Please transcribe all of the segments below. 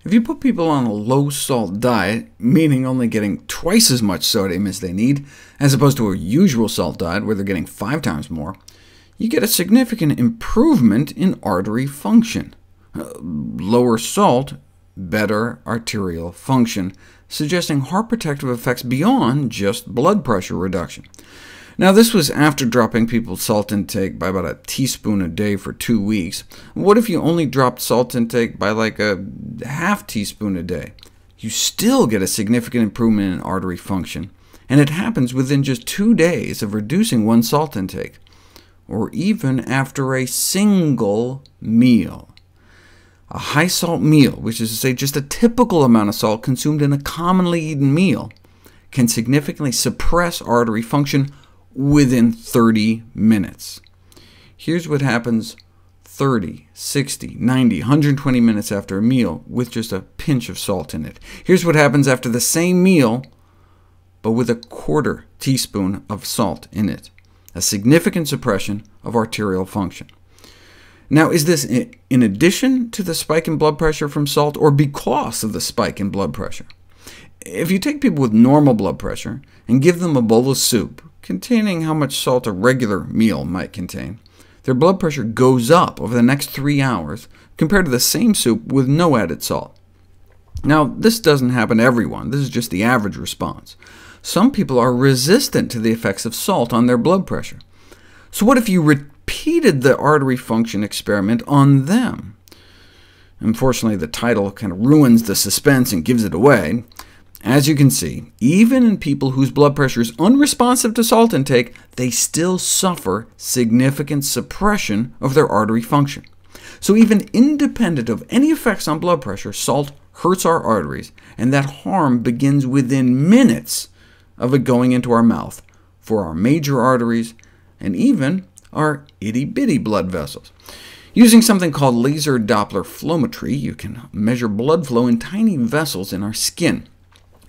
If you put people on a low-salt diet, meaning only getting twice as much sodium as they need, as opposed to a usual salt diet where they're getting 5 times more, you get a significant improvement in artery function. Lower salt, better arterial function, suggesting heart protective effects beyond just blood pressure reduction. Now, this was after dropping people's salt intake by about a teaspoon a day for 2 weeks. What if you only dropped salt intake by like a half teaspoon a day? You still get a significant improvement in artery function, and it happens within just 2 days of reducing one's salt intake, or even after a single meal. A high-salt meal, which is to say just a typical amount of salt consumed in a commonly eaten meal, can significantly suppress artery function within 30 minutes. Here's what happens 30, 60, 90, 120 minutes after a meal with just a pinch of salt in it. Here's what happens after the same meal, but with a quarter teaspoon of salt in it. A significant suppression of arterial function. Now, is this in addition to the spike in blood pressure from salt, or because of the spike in blood pressure? If you take people with normal blood pressure and give them a bowl of soup containing how much salt a regular meal might contain, their blood pressure goes up over the next 3 hours compared to the same soup with no added salt. Now, this doesn't happen to everyone. This is just the average response. Some people are resistant to the effects of salt on their blood pressure. So what if you repeated the artery function experiment on them? Unfortunately, the title kind of ruins the suspense and gives it away. As you can see, even in people whose blood pressure is unresponsive to salt intake, they still suffer significant suppression of their artery function. So even independent of any effects on blood pressure, salt hurts our arteries, and that harm begins within minutes of it going into our mouth for our major arteries and even our itty-bitty blood vessels. Using something called laser Doppler flowmetry, you can measure blood flow in tiny vessels in our skin.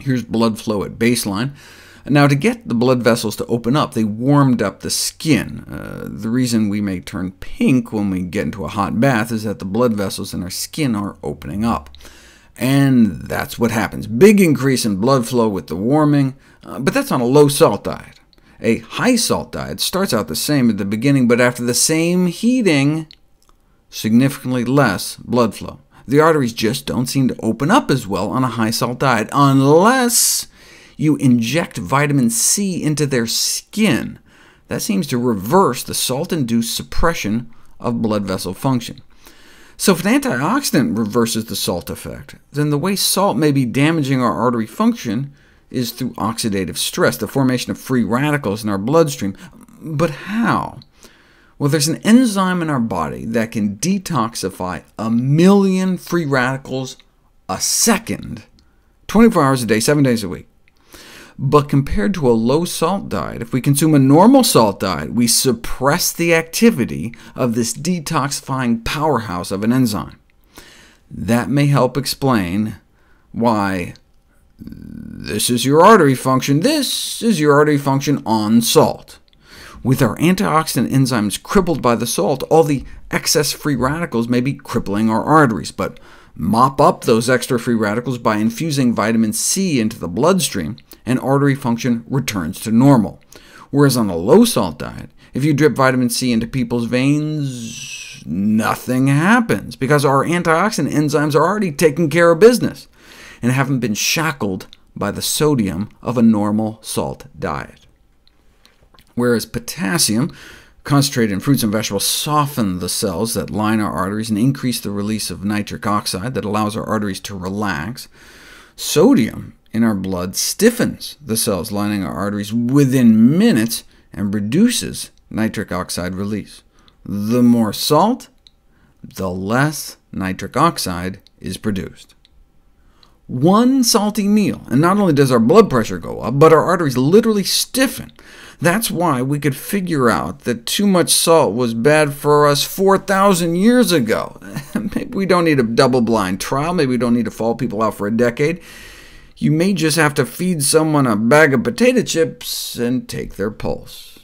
Here's blood flow at baseline. Now, to get the blood vessels to open up, they warmed up the skin. The reason we may turn pink when we get into a hot bath is that the blood vessels in our skin are opening up. And that's what happens. Big increase in blood flow with the warming, but that's on a low-salt diet. A high-salt diet starts out the same at the beginning, but after the same heating, significantly less blood flow. The arteries just don't seem to open up as well on a high-salt diet, unless you inject vitamin C into their skin. That seems to reverse the salt-induced suppression of blood vessel function. So if an antioxidant reverses the salt effect, then the way salt may be damaging our artery function is through oxidative stress, the formation of free radicals in our bloodstream. But how? Well, there's an enzyme in our body that can detoxify 1 million free radicals a second, 24 hours a day, 7 days a week. But compared to a low-salt diet, if we consume a normal salt diet, we suppress the activity of this detoxifying powerhouse of an enzyme. That may help explain why this is your artery function, this is your artery function on salt. With our antioxidant enzymes crippled by the salt, all the excess free radicals may be crippling our arteries, but mop up those extra free radicals by infusing vitamin C into the bloodstream, and artery function returns to normal. Whereas on a low-salt diet, if you drip vitamin C into people's veins, nothing happens, because our antioxidant enzymes are already taking care of business, and haven't been shackled by the sodium of a normal salt diet. Whereas potassium, concentrated in fruits and vegetables, soften the cells that line our arteries and increase the release of nitric oxide that allows our arteries to relax, sodium in our blood stiffens the cells lining our arteries within minutes and reduces nitric oxide release. The more salt, the less nitric oxide is produced. One salty meal, and not only does our blood pressure go up, but our arteries literally stiffen. That's why we could figure out that too much salt was bad for us 4,000 years ago. Maybe we don't need a double-blind trial, maybe we don't need to follow people out for a decade. You may just have to feed someone a bag of potato chips and take their pulse.